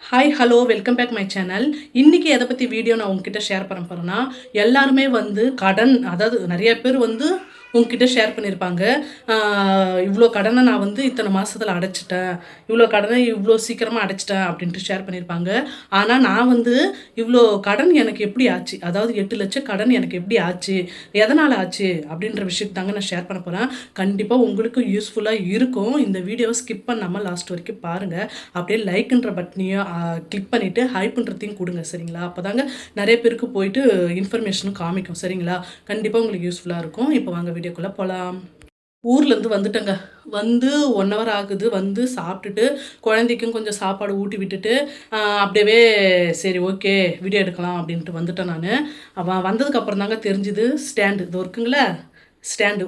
Hi hello welcome back my channel. இன்றைக்கி எதை பற்றி வீடியோ நான் உங்ககிட்ட ஷேர் பண்ண போகிறேன்னா, எல்லாருமே வந்து கடன், அதாவது நிறைய பேர் வந்து உங்ககிட்ட ஷேர் பண்ணியிருப்பாங்க. இவ்வளோ கடனை நான் வந்து இத்தனை மாதத்தில் அடைச்சிட்டேன், இவ்வளோ கடனை இவ்வளோ சீக்கிரமாக அடைச்சிட்டேன் அப்படின்ட்டு ஷேர் பண்ணியிருப்பாங்க. ஆனால் நான் வந்து இவ்வளோ கடன் எனக்கு எப்படி ஆச்சு, அதாவது 8 லட்சம் கடன் எனக்கு எப்படி ஆச்சு, எதனால் ஆச்சு அப்படின்ற விஷயத்தாங்க நான் ஷேர் பண்ண போகிறேன். கண்டிப்பாக உங்களுக்கு யூஸ்ஃபுல்லாக இருக்கும். இந்த வீடியோவை ஸ்கிப் பண்ணாமல் லாஸ்ட் வரைக்கும் பாருங்கள். அப்படியே லைக்குன்ற பட்டனையும் கிளிக் பண்ணிவிட்டு ஹைப்புன்றதையும் கொடுங்க, சரிங்களா? அப்போ தாங்க நிறைய பேருக்கு போயிட்டு இன்ஃபர்மேஷனும் காமிக்கும், சரிங்களா? கண்டிப்பாக உங்களுக்கு யூஸ்ஃபுல்லாக இருக்கும். இப்போ வாங்க வீடியோக்குள்ளே போகலாம். ஊர்லேருந்து வந்துட்டேங்க. வந்து 1 ஹவர் ஆகுது. வந்து சாப்பிட்டுட்டு குழந்தைக்கும் கொஞ்சம் சாப்பாடு ஊட்டி விட்டுட்டு அப்படியே சரி ஓகே வீடியோ எடுக்கலாம் அப்படின்ட்டு வந்துட்டேன் நான். அவன் வந்ததுக்கப்புறம் தாங்க தெரிஞ்சுது ஸ்டாண்டு இது இருக்குங்களே, ஸ்டாண்டு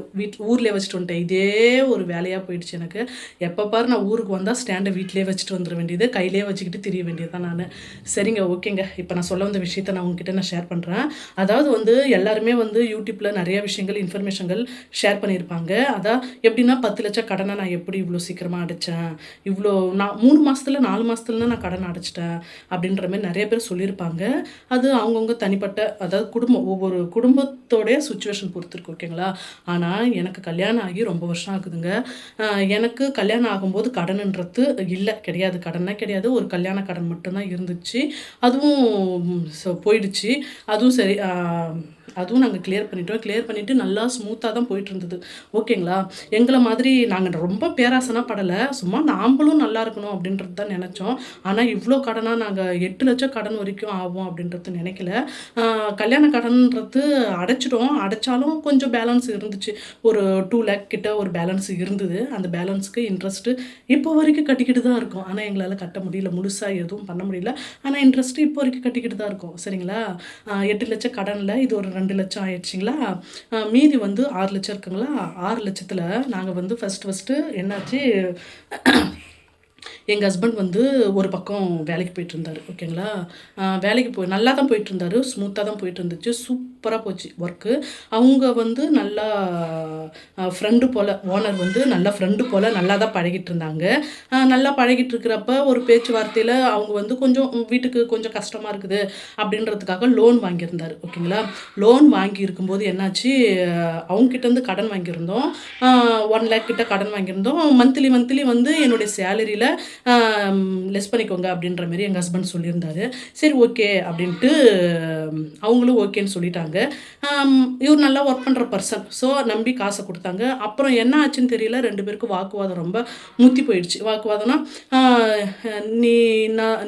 ஊர்லேயே வச்சுட்டு வந்துட்டேன். இதே ஒரு வேலையாக போயிடுச்சு எனக்கு. எப்போ பாரு நான் ஊருக்கு வந்தால் ஸ்டாண்டை வீட்டிலே வச்சுட்டு வந்துட வேண்டியது, கையிலே வச்சுக்கிட்டு திரிய வேண்டியது தான் நான். சரிங்க, ஓகேங்க. இப்போ நான் சொல்ல வந்த விஷயத்தை நான் உங்ககிட்ட நான் ஷேர் பண்ணுறேன். அதாவது வந்து எல்லாருமே வந்து யூடியூப்பில் நிறைய விஷயங்கள் இன்ஃபர்மேஷன்கள் ஷேர் பண்ணியிருப்பாங்க. அதான் எப்படின்னா 10 லட்சம் கடனை நான் எப்படி இவ்வளோ சீக்கிரமாக அடைச்சேன், இவ்வளோ நான் 3 மாதத்தில் 4 மாதத்துல நான் கடன் அடைச்சிட்டேன் அப்படின்ற மாதிரி நிறைய பேர் சொல்லியிருப்பாங்க. அது அவங்கவுங்க தனிப்பட்ட, அதாவது ஒவ்வொரு குடும்பத்தோடைய சுச்சுவேஷன் பொறுத்திருக்கு, ஓகேங்களா? ஆனால் எனக்கு கல்யாணம் ஆகி ரொம்ப வருஷம் ஆகுதுங்க. எனக்கு கல்யாணம் ஆகும்போது கடனுன்றது கிடையாது. கடனே கிடையாது. ஒரு கல்யாண கடன் மட்டும்தான் இருந்துச்சு. அதுவும் போயிடுச்சு. அதுவும் சரி, அதுவும் நாங்கள் கிளியர் பண்ணிவிட்டு நல்லா ஸ்மூத்தாக தான் போயிட்டு இருந்தது, ஓகேங்களா? எங்களை மாதிரி நாங்கள் ரொம்ப பேராசனா படலை, சும்மா நாம்பளும் நல்லா இருக்கணும் அப்படின்றது தான் நினச்சோம். ஆனால் இவ்வளோ கடனாக நாங்கள் 8 லட்சம் கடன் வரைக்கும் ஆகும் அப்படின்றது நினைக்கல. கல்யாண கடன்றது அடைச்சிட்டோம். அடைச்சாலும் கொஞ்சம் பேலன்ஸ் இருந்துச்சு. ஒரு 2 லேக் கிட்ட ஒரு பேலன்ஸ் இருந்தது. அந்த பேலன்ஸுக்கு இன்ட்ரெஸ்ட்டு இப்போ வரைக்கும் கட்டிக்கிட்டு தான் இருக்கோம். ஆனால் எங்களால் கட்ட முடியல, முழுசாக எதுவும் பண்ண முடியல. ஆனால் இன்ட்ரெஸ்ட்டு இப்போ வரைக்கும் கட்டிக்கிட்டு தான் இருக்கோம், சரிங்களா? 8 லட்சம் கடனில் இது ஒரு 2 லட்சம் ஆயிடுச்சிங்களா. மீதி வந்து 6 லட்சம் இருக்குங்களா. 6 லட்சத்தில் நாங்கள் வந்து ஃபஸ்ட்டு என்னாச்சு, எங்கள் ஹஸ்பண்ட் வந்து ஒரு பக்கம் வேலைக்கு போயிட்டுருந்தார், ஓகேங்களா? வேலைக்கு நல்லா தான் போயிட்டுருந்தார், ஸ்மூத்தாக தான் போயிட்டு இருந்துச்சு, சூப்பராக போச்சு ஒர்க்கு. அவங்க வந்து நல்லா ஃப்ரெண்டு போல், ஓனர் வந்து நல்லா ஃப்ரெண்டு போல் நல்லா தான் பழகிட்டு இருந்தாங்க. நல்லா பழகிட்டு இருக்கிறப்ப ஒரு பேச்சுவார்த்தையில் அவங்க வந்து கொஞ்சம் வீட்டுக்கு கொஞ்சம் கஷ்டமாக இருக்குது அப்படின்றதுக்காக லோன் வாங்கியிருந்தார், ஓகேங்களா? லோன் வாங்கி இருக்கும்போது என்னாச்சு, அவங்ககிட்டேருந்து கடன் வாங்கியிருந்தோம். 1 லேக் கிட்ட கடன் வாங்கியிருந்தோம். மந்த்லி வந்து என்னுடைய சேலரியில் லெஸ் பண்ணிக்கோங்க அப்படின்ற மாதிரி எங்கள் ஹஸ்பண்ட் சொல்லியிருந்தாரு. சரி ஓகே அப்படின்ட்டு அவங்களும் ஓகேன்னு சொல்லிட்டாங்க. இவர் நல்லா ஒர்க் பண்ணுற பர்சன், ஸோ நம்பி காசை கொடுத்தாங்க. அப்புறம் என்ன ஆச்சுன்னு தெரியல, 2 பேருக்கும் வாக்குவாதம் ரொம்ப முத்தி போயிடுச்சு. வாக்குவாதம்னா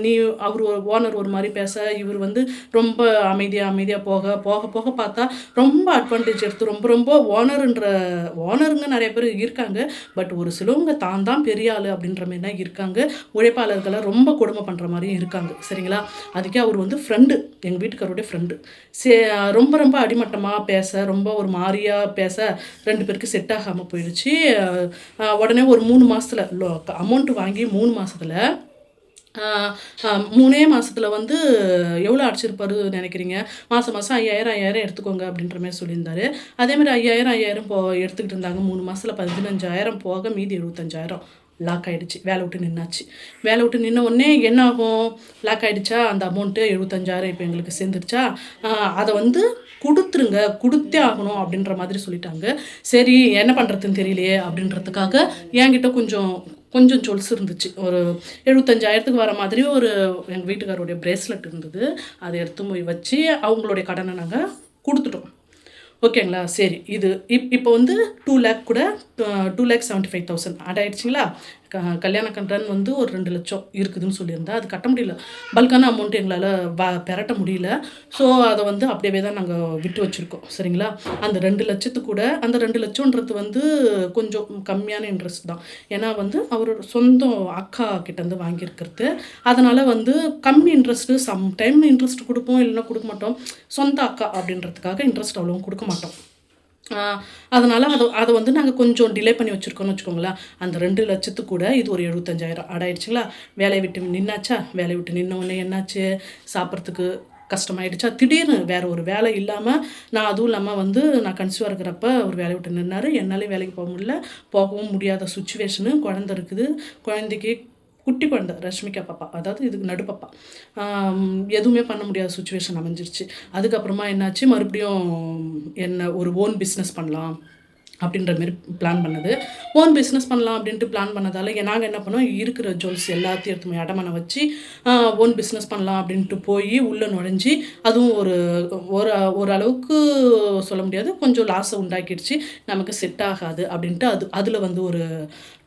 நீ அவர் ஓனர் ஒரு மாதிரி பேச, இவர் வந்து ரொம்ப அமைதியாக போக போக போக பார்த்தா ரொம்ப அட்வான்டேஜ் எடுத்து ரொம்ப ஓனருங்க நிறைய பேர் இருக்காங்க. பட் ஒரு சிலவங்க தான் பெரிய ஆள் அப்படின்ற மாதிரி தான் இருக்காங்க. உழைப்பாளர்களை ரொம்ப கொடுமை பண்ணுற மாதிரியும் இருக்காங்க, சரிங்களா? அதுக்கே அவர் வந்து ஃப்ரெண்டு, எங்கள் வீட்டுக்காரோடைய ஃப்ரெண்டு. ரொம்ப அடிமட்டமாக பேச, ரொம்ப ஒரு மாதிரியாக பேச 2 பேருக்கு செட் ஆகாமல் போயிடுச்சு. உடனே ஒரு 3 மாதத்தில் அமௌண்ட்டு வாங்கி 3 மாதத்தில் 3 மாதத்தில் வந்து எவ்வளோ அடிச்சிருப்பாரு நினைக்கிறீங்க? மாதம் 5000 எடுத்துக்கோங்க அப்படின்ற மாதிரி சொல்லியிருந்தாரு. அதேமாதிரி 5000 எடுத்துக்கிட்டு இருந்தாங்க. 3 மாதத்தில் 15,000 போக மீதி 75,000 லாக் ஆகிடுச்சு. வேலை விட்டு நின்னாச்சு. வேலை விட்டு நின்ன உடனே என்ன ஆகும், லாக் ஆகிடுச்சா, அந்த அமௌண்ட்டு 75,000 இப்போ எங்களுக்கு சேர்ந்துருச்சா, அதை வந்து கொடுத்தே ஆகணும் அப்படின்ற மாதிரி சொல்லிட்டாங்க. சரி என்ன பண்ணுறதுன்னு தெரியலையே அப்படின்றதுக்காக என்கிட்ட கொஞ்சம் ஜுவல்ஸ் இருந்துச்சு. ஒரு 75,000 வர மாதிரி ஒரு எங்கள் வீட்டுக்காரோடைய பிரேஸ்லெட் இருந்தது. அதை எடுத்து போய் வச்சு அவங்களுடைய கடனை நாங்கள் கொடுத்துட்டோம், ஓகேங்களா? சரி, இது இப்போ வந்து 2 லேக் கூட 2,75,000 ஆட் ஆகிடுச்சிங்களா. கல்யாண கடன் வந்து ஒரு 2 லட்சம் இருக்குதுன்னு சொல்லியிருந்தா, அது கட்ட முடியல. பல்கான அமௌண்ட் எங்களால் பெரட்ட முடியல. ஸோ அதை வந்து அப்படியே தான் நாங்கள் விட்டு வச்சுருக்கோம், சரிங்களா? அந்த 2 லட்சத்துக்கு கூட, அந்த 2 லட்சம்ன்றது வந்து கொஞ்சம் கம்மியான இன்ட்ரெஸ்ட் தான். ஏன்னா வந்து அவரோட சொந்த அக்கா கிட்டேருந்து வாங்கியிருக்கிறது. அதனால் வந்து கம்மி இன்ட்ரெஸ்ட்டு, சம்டைம் இன்ட்ரெஸ்ட் கொடுப்போம், இல்லைன்னா கொடுக்க மாட்டோம். சொந்த அக்கா அப்படின்றதுக்காக இன்ட்ரெஸ்ட் அவ்வளோ கொடுக்க மாட்டோம். அதனால் அதை வந்து நாங்கள் கொஞ்சம் டிலே பண்ணி வச்சுருக்கோன்னு வச்சுக்கோங்களேன். அந்த 2 லட்சத்துக்கு கூட இது ஒரு 75,000 ஆடாயிடுச்சுங்களா. வேலையை விட்டு நின்னாச்சா. வேலையை விட்டு நின்ன உடனே என்னாச்சு, சாப்பிட்றதுக்கு கஷ்டமாயிடுச்சா. திடீர்னு வேறு ஒரு வேலை இல்லாமல், நான் அதுவும் இல்லாமல் வந்து நான் கன்சீவாக இருக்கிறப்ப ஒரு வேலையை விட்டு நின்னார். என்னாலையும் வேலைக்கு போக முடியல, போகவும் முடியாத சுச்சுவேஷனு. குழந்தை இருக்குது, குழந்தைக்கு குட்டி குழந்தை ரஷ்மிகா பாப்பா, அதாவது இதுக்கு நடுப்பாப்பா. எதுவுமே பண்ண முடியாத சுச்சுவேஷன் அமைஞ்சிருச்சு. அதுக்கப்புறமா என்னாச்சு, மறுபடியும் என்ன ஒரு ஓன் பிஸ்னஸ் பண்ணலாம் அப்படின்ற மாரி பிளான் பண்ணது. ஓன் பிஸ்னஸ் பண்ணலாம் அப்படின்ட்டு பிளான் பண்ணதால் நாங்கள் என்ன பண்ணோம், இருக்கிற ஜுவல்ஸ் எல்லாத்தையும் எடுத்து போய் அடமானம் வச்சு ஓன் பிஸ்னஸ் பண்ணலாம் அப்படின்ட்டு போய் உள்ளே நுழைஞ்சி, அதுவும் ஒரு ஒரு ஓரளவுக்கு சொல்ல முடியாது, கொஞ்சம் லாஸை உண்டாக்கிடுச்சு. நமக்கு செட் ஆகாது அப்படின்ட்டு அதில் வந்து ஒரு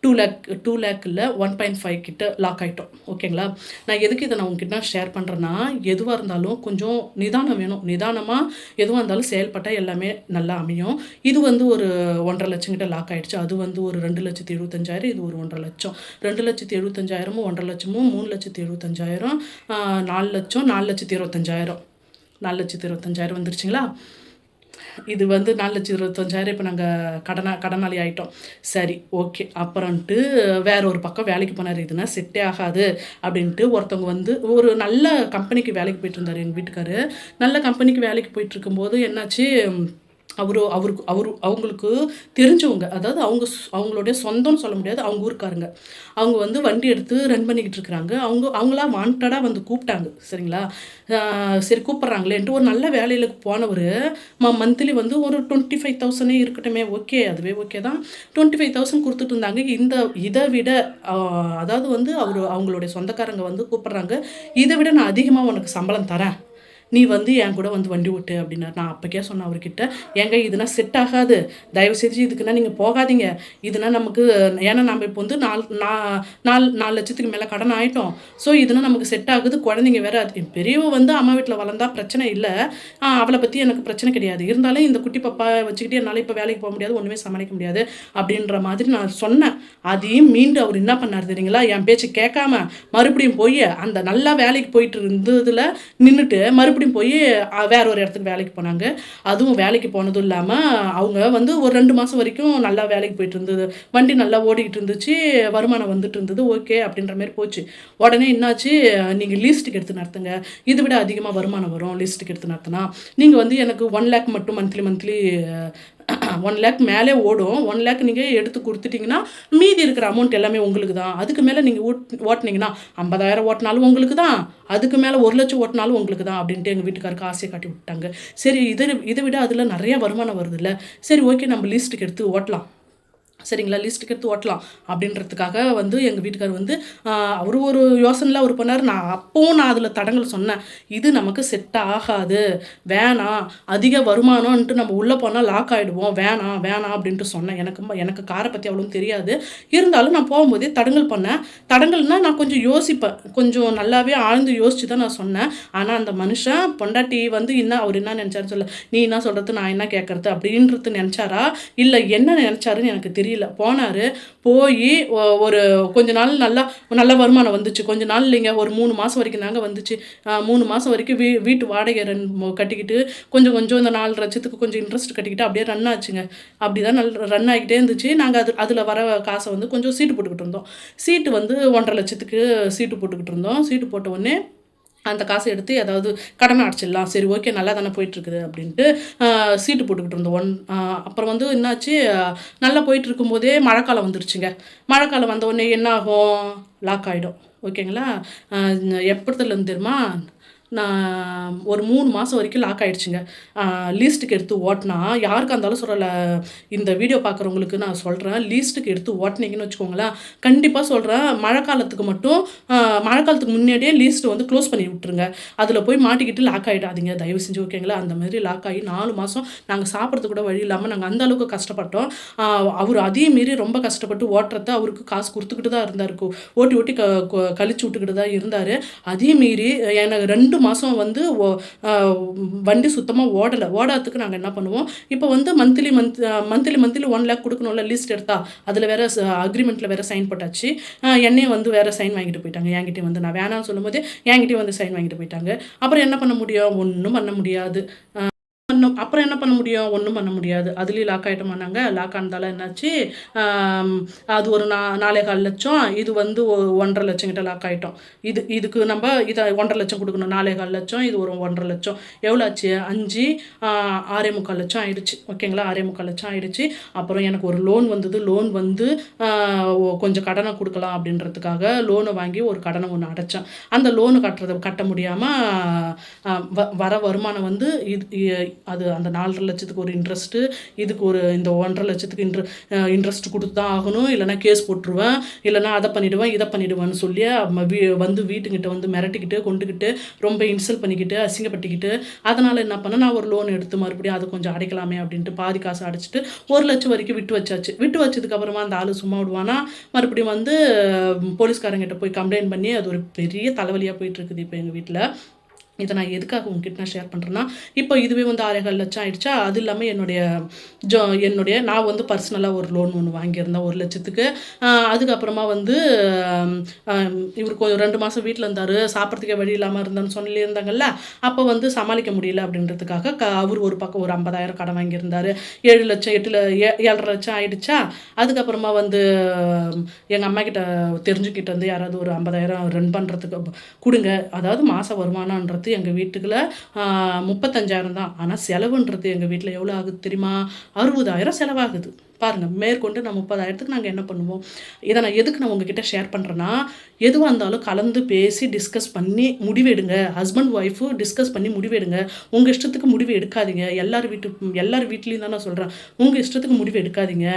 2 லேக் இல்லை 1.5 கிட்ட லாக் ஆகிட்டோம். ஓகேங்களா. நான் எதுக்கு இதை நான் உங்ககிட்ட ஷேர் பண்ணுறேன்னா, எதுவாக இருந்தாலும் கொஞ்சம் நிதானம் வேணும். நிதானமாக எதுவாக இருந்தாலும் செயல்பட்டால் எல்லாமே நல்லா அமையும். இது வந்து ஒரு 1.5 லட்சம் கிட்ட லாக் ஆகிடுச்சு. அது வந்து ஒரு 2,75,000, இது ஒரு 1.5 லட்சம். 2,75,000 1.5 லட்சமும் 3,75,000, 4 லட்சம், 4,25,000, 4,25,000 வந்துருச்சுங்களா. இது வந்து 4,25,000 இப்போ நாங்கள் கடனாளி ஆகிட்டோம். சரி, ஓகே. அப்புறம்ட்டு வேற ஒரு பக்கம் வேலைக்கு போனார். இதுனா செட்டே ஆகாது அப்படின்ட்டு ஒருத்தவங்க வந்து ஒரு நல்ல கம்பெனிக்கு வேலைக்கு போயிட்டு இருந்தார் எங்கள் வீட்டுக்காரு. நல்ல கம்பெனிக்கு வேலைக்கு போயிட்டு இருக்கும்போது என்னாச்சு, அவங்களுக்கு தெரிஞ்சவங்க, அதாவது அவங்களுடைய சொந்தம்னு சொல்ல முடியாது, அவங்க ஊருக்காரங்க. அவங்க வந்து வண்டி எடுத்து ரன் பண்ணிக்கிட்டு இருக்கிறாங்க. அவங்களா வாண்டடாக வந்து கூப்பிட்டாங்க. சரிங்களா. சரி கூப்பிட்றாங்களேன்ட்டு ஒரு நல்ல வேலையில் போனவர் மந்த்லி வந்து ஒரு 25,000 இருக்கட்டுமே, ஓகே, அதுவே ஓகே தான். 25,000 கொடுத்துட்டு இருந்தாங்க. இதை விட அதாவது வந்து அவங்களுடைய சொந்தக்காரங்க வந்து கூப்பிட்றாங்க, இதை விட நான் அதிகமாக உனக்கு சம்பளம் தரேன், நீ வந்து என் கூட வந்து வண்டி ஓட்டு அப்படின்னாரு. நான் அப்போக்கே சொன்னேன் அவர்கிட்ட, ஏங்க இதுனா செட் ஆகாது, தயவு செஞ்சு இதுக்குன்னா நீங்கள் போகாதீங்க, இதுனா நமக்கு, ஏன்னா நம்ம இப்போ வந்து 4 லட்சத்துக்கு மேலே கடன் ஆகிட்டோம். ஸோ இதுனா நமக்கு செட் ஆகுது. குழந்தைங்க வேறு, அது பெரியவ வந்து அம்மா வீட்டில் வளர்ந்தா பிரச்சனை இல்லை, அவளை பற்றி எனக்கு பிரச்சனை கிடையாது. இருந்தாலும் இந்த குட்டி பாப்பா வச்சுக்கிட்டு என்னால் இப்போ வேலைக்கு போக முடியாது, ஒன்றுமே சமாளிக்க முடியாது அப்படின்ற மாதிரி நான் சொன்னேன். அதையும் மீண்டு அவர் என்ன பண்ணார் தெரியுங்களா, என் பேச்சு கேட்காம மறுபடியும் போய் அந்த நல்லா வேலைக்கு போயிட்டு இருந்ததில் நின்றுட்டு மறுபடியும் போய் வேற ஒரு இடத்துக்கு வேலைக்கு போனாங்க. அதுவும் வேலைக்கு போனதும் இல்லாமல் அவங்க வந்து ஒரு 2 மாதம் வரைக்கும் நல்லா வேலைக்கு போயிட்டு இருந்தது, வண்டி நல்லா ஓடிக்கிட்டு இருந்துச்சு, வருமானம் வந்துட்டு இருந்தது, ஓகே அப்படின்ற மாதிரி போச்சு. உடனே என்னாச்சு, நீங்கள் லீஸ்ட்டுக்கு எடுத்து நடத்துங்க, இதை விட அதிகமாக வருமானம் வரும் லீஸ்ட்டுக்கு எடுத்து நடத்தினா, நீங்கள் வந்து எனக்கு 1 லேக் மட்டும் மந்த்லி 1 லேக் மேலே ஓடும், 1 லேக் நீங்கள் எடுத்து கொடுத்துட்டிங்கன்னா மீதி இருக்கிற அமௌண்ட் எல்லாமே உங்களுக்கு தான். அதுக்கு மேலே நீங்கள் ஓட்டினீங்கன்னா 50,000 ஓட்டினாலும் உங்களுக்கு தான், அதுக்கு மேலே 1 லட்சம் ஓட்டினாலும் உங்களுக்கு தான் அப்படின்ட்டு எங்கள் வீட்டுக்காருக்கு ஆசையை காட்டி விட்டாங்க. சரி, இதை விட அதில் நிறைய வருமானம் வருது இல்லை, சரி ஓகே நம்ம லீஸ்ட்டுக்கு எடுத்து ஓட்டலாம், சரிங்களா, லிஸ்ட்டுக்கு எடுத்து ஓட்டலாம் அப்படின்றதுக்காக வந்து எங்கள் வீட்டுக்கார் வந்து அவர் ஒரு யோசனையில் அவர் பண்ணார். நான் அதில் தடங்கள் சொன்னேன், இது நமக்கு செட் ஆகாது, வேணாம், அதிக வருமானம்ன்ட்டு நம்ம உள்ளே போனால் லாக் ஆகிடுவோம், வேணாம் அப்படின்ட்டு சொன்னேன். எனக்கு காரை பற்றி அவ்வளோ தெரியாது, இருந்தாலும் நான் போகும்போதே தடங்கள் பண்ணேன். தடங்கள்னால் நான் கொஞ்சம் யோசிப்பேன், கொஞ்சம் நல்லாவே ஆழ்ந்து யோசித்து தான் நான் சொன்னேன். ஆனால் அந்த மனுஷன் பொண்டாட்டி வந்து அவர் என்ன நினச்சாரு சொல்ல, நீ என்ன சொல்கிறது நான் என்ன கேட்குறது அப்படின்றது நினச்சாரா இல்லை என்ன நினச்சாருன்னு எனக்கு தெரியல. போனார், போய் ஒரு கொஞ்ச நாள் நல்ல வருமானம் வந்துச்சு. கொஞ்ச நாள் இல்லைங்க, ஒரு 3 மாதம் வரைக்கும் தாங்க வந்துச்சு. 3 மாதம் வரைக்கும் வீட்டு வாடகை கட்டிக்கிட்டு கொஞ்சம் இந்த 4 லட்சத்துக்கு கொஞ்சம் இன்ட்ரெஸ்ட் கட்டிக்கிட்டு அப்படியே ரன் ஆச்சுங்க. அப்படி தான் ரன் ஆகிக்கிட்டே இருந்துச்சு. நாங்கள் அதில் வர காசை வந்து கொஞ்சம் சீட்டு போட்டுக்கிட்டு இருந்தோம். சீட்டு வந்து 1.5 லட்சத்துக்கு சீட்டு போட்டுக்கிட்டு இருந்தோம். சீட்டு போட்ட உடனே அந்த காசை எடுத்து ஏதாவது கடனை அடைச்சிடலாம், சரி ஓகே நல்லா தானே போயிட்டுருக்குது அப்படின்ட்டு சீட்டு போட்டுக்கிட்டு இருந்தோம். அப்புறம் வந்து என்னாச்சு, நல்லா போயிட்டு இருக்கும்போதே மழைக்காலம் வந்துருச்சுங்க. மழைக்காலம் வந்த உடனே என்ன ஆகும், லாக் ஆகிடும். ஓகேங்களா. எப்படிலேருந்து தெரியுமா, நான் ஒரு 3 மாதம் வரைக்கும் லாக் ஆகிடுச்சுங்க. லீஸ்ட்டுக்கு எடுத்து ஓட்டினா, யாருக்காக இருந்தாலும் சொல்லலை, இந்த வீடியோ பார்க்குறவங்களுக்கு நான் சொல்கிறேன், லீஸ்ட்டுக்கு எடுத்து ஓட்டினீங்கன்னு வச்சுக்கோங்களேன், கண்டிப்பாக சொல்கிறேன், மழைக்காலத்துக்கு முன்னாடியே லீஸ்ட்டு வந்து க்ளோஸ் பண்ணி விட்டுருங்க. அதில் போய் மாட்டிக்கிட்டு லாக் ஆகிடாதீங்க தயவு செஞ்சு. ஓகேங்களா. அந்த மாதிரி லாக் ஆகி 4 மாதம் நாங்கள் சாப்பிட்றது கூட வழி இல்லாமல் நாங்கள் அந்த அளவுக்கு கஷ்டப்பட்டோம். அவர் அதையும் மீறி ரொம்ப கஷ்டப்பட்டு ஓட்டுறத அவருக்கு காசு கொடுத்துக்கிட்டு தான் இருந்தார், ஓட்டி கழிச்சு விட்டுக்கிட்டு தான் இருந்தார். அதையும் மீறி எனக்கு 2 மாதம் வந்து வண்டி சுத்தமாக ஓடாததுக்கு நாங்கள் என்ன பண்ணுவோம், இப்போ வந்து மந்த்லி 1 லேக் கொடுக்கணும்ல லீஸ்ட் எடுத்தா, அதில் வேறு அக்ரிமெண்ட்டில் வேறு சைன் போட்டாச்சு. என்னையும் வந்து வேறு சைன் வாங்கிட்டு போயிட்டாங்க. என்கிட்டே வந்து நான் வேணாம்னு சொல்லும் போது என்கிட்டே வந்து சைன் வாங்கிட்டு போயிட்டாங்க. அப்புறம் என்ன பண்ண முடியும், ஒன்றும் பண்ண முடியாது. அப்புறம் என்ன பண்ண முடியும்? ஒன்றும் பண்ண முடியாது. அதுலேயும் லாக் ஆகிட்டோமானாங்க. லாக் ஆனதால என்னாச்சு, அது ஒரு 4,4 லட்சம், இது வந்து 1,50,000 கிட்ட லாக் ஆகிட்டோம். இதுக்கு நம்ம இதை 1,50,000 கொடுக்கணும். 4,4 லட்சம், இது ஒரு 1,50,000 லட்சம். எவ்வளோ ஆச்சு? 5 6,45 லட்சம் ஆயிடுச்சு. ஓகேங்களா? 6,45 லட்சம் ஆயிடுச்சு. அப்புறம் எனக்கு ஒரு லோன் வந்தது. லோன் வந்து கொஞ்சம் கடனை கொடுக்கலாம் அப்படின்றதுக்காக லோனை வாங்கி ஒரு கடனை ஒன்று அடைச்சேன். அந்த லோனு கட்ட முடியாமல் வர வருமானம் வந்து அது அந்த 4,50,000 லட்சத்துக்கு ஒரு இன்ட்ரெஸ்ட்டு, இதுக்கு ஒரு இந்த 1,50,000 லட்சத்துக்கு இன்ட்ரெஸ்ட் கொடுத்து தான் ஆகணும், இல்லைனா கேஸ் போட்டுருவேன், இல்லைனா அதை பண்ணிவிடுவேன் இதை பண்ணிவிடுவேன்னு சொல்லி வந்து வீட்டுக்கிட்ட வந்து மிரட்டிக்கிட்டு கொண்டுக்கிட்டு ரொம்ப இன்சல்ட் பண்ணிக்கிட்டு அசிங்கப்பட்டிக்கிட்டு, அதனால் என்ன பண்ணேன், நான் ஒரு லோன் எடுத்து மறுபடியும் அதை கொஞ்சம் அடைக்கலாமே அப்படின்ட்டு பாதி காசு அடைச்சிட்டு 1,00,000 வரைக்கும் விட்டு வச்சாச்சு. விட்டு வச்சதுக்கப்புறமா அந்த ஆள் சும்மா விடுவானா, மறுபடியும் வந்து போலீஸ்காரங்கிட்ட போய் கம்ப்ளைண்ட் பண்ணி அது ஒரு பெரிய தலைவலியாக போயிட்டுருக்குது இப்போ எங்கள் வீட்டில். இதை நான் எதுக்காக உங்ககிட்ட நான் ஷேர் பண்ணுறேன்னா, இப்போ இதுவே வந்து 6,4 லட்சம் ஆயிடுச்சா. அது இல்லாமல் என்னுடைய நான் வந்து பர்சனலாக ஒரு லோன் ஒன்று வாங்கியிருந்தேன் 1 லட்சத்துக்கு. அதுக்கப்புறமா வந்து இவருக்கு ஒரு 2 மாதம் வீட்டில் இருந்தார், சாப்பிட்றதுக்கே வழி இல்லாமல் இருந்தேன்னு சொல்லியிருந்தாங்கல்ல. அப்போ வந்து சமாளிக்க முடியல அப்படின்றதுக்காக அவர் ஒரு பக்கம் ஒரு 50,000 கடன் வாங்கியிருந்தார். 7 லட்சம் 7,5 லட்சம் ஆயிடுச்சா. அதுக்கப்புறமா வந்து எங்கள் அம்மா கிட்ட தெரிஞ்சுக்கிட்டு வந்து யாராவது ஒரு 50,000 ரன் பண்ணுறதுக்கு கொடுங்க, அதாவது மாத வருமானன்றது எங்கள் வீட்டுக்குள்ள 35,000 தான். ஆனால் செலவுன்றது எங்கள் வீட்டில் எவ்வளோ ஆகுது தெரியுமா? 60,000 செலவாகுது. பாருங்கள், மேற்கொண்டு நான் 30,000த்துக்கு நாங்கள் என்ன பண்ணுவோம்? இதை நான் எதுக்கு நான் உங்ககிட்ட ஷேர் பண்ணுறேன்னா, எதுவாக இருந்தாலும் கலந்து பேசி டிஸ்கஸ் பண்ணி முடிவெடுங்க. ஹஸ்பண்ட் ஒய்ஃபு டிஸ்கஸ் பண்ணி முடிவெடுங்க. உங்கள் இஷ்டத்துக்கு முடிவு எடுக்காதீங்க. எல்லார் வீட்லேயும் தான் நான் சொல்கிறேன், உங்கள் இஷ்டத்துக்கு முடிவு எடுக்காதீங்க.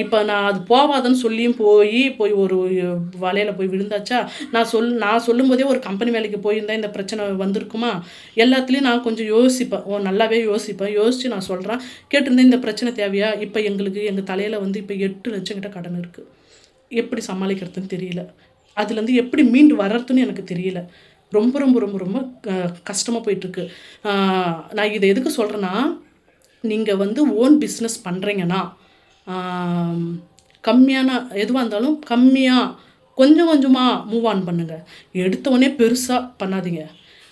இப்போ நான் அது போவாதன்னு சொல்லியும் போய் ஒரு வலையில் போய் விழுந்தாச்சா. நான் சொல்லும் போதே ஒரு கம்பெனி வேலைக்கு போயிருந்தேன் இந்த பிரச்சனை வந்திருக்குமா? எல்லாத்துலேயும் நான் கொஞ்சம் யோசிப்பேன், நல்லாவே யோசித்து நான் சொல்கிறேன். கேட்டிருந்தேன் இந்த பிரச்சனை தேவையா? இப்போ எங்கள் தலையில் வந்து இப்போ 8 லட்சம் கிட்ட கடன் இருக்குது. எப்படி சமாளிக்கிறதுன்னு தெரியல. அதுலேருந்து எப்படி மீண்டு வர்றதுன்னு எனக்கு தெரியல. ரொம்ப ரொம்ப ரொம்ப ரொம்ப கஷ்டமாக போயிட்டுருக்கு. நான் இதை எதுக்கு சொல்கிறேன்னா, நீங்கள் வந்து ஓன் பிஸ்னஸ் பண்ணுறீங்கன்னா கம்மியான எதுவாக இருந்தாலும் கம்மியாக கொஞ்சம் கொஞ்சமாக மூவ் ஆன் பண்ணுங்கள். எடுத்தவொடனே பெருசாக பண்ணாதீங்க.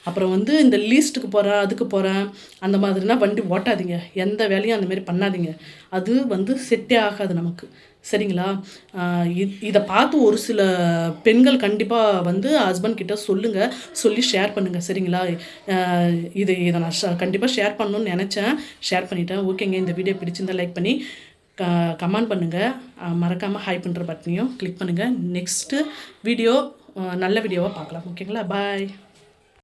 அப்புறம் வந்து இந்த லீஸ்ட்டுக்கு போகிறேன் அதுக்கு போகிறேன் அந்த மாதிரினா வண்டி ஓட்டாதீங்க. எந்த வேலையும் அந்தமாரி பண்ணாதீங்க. அது வந்து செட்டே ஆகாது நமக்கு. சரிங்களா? இதை பார்த்து ஒரு சில பெண்கள் கண்டிப்பாக வந்து ஹஸ்பண்ட் கிட்ட சொல்லி ஷேர் பண்ணுங்கள். சரிங்களா? இதை நான் கண்டிப்பாக ஷேர் பண்ணணும்னு நினச்சேன், ஷேர் பண்ணிட்டேன். ஓகேங்க, இந்த வீடியோ பிடிச்சிருந்தால் லைக் பண்ணி கமெண்ட் பண்ணுங்கள். மறக்காமல் ஹை பண்ணுற பட்டனையும் கிளிக் பண்ணுங்கள். நெக்ஸ்ட்டு வீடியோ நல்ல வீடியோவாக பார்க்கலாம். ஓகேங்களா? பாய்.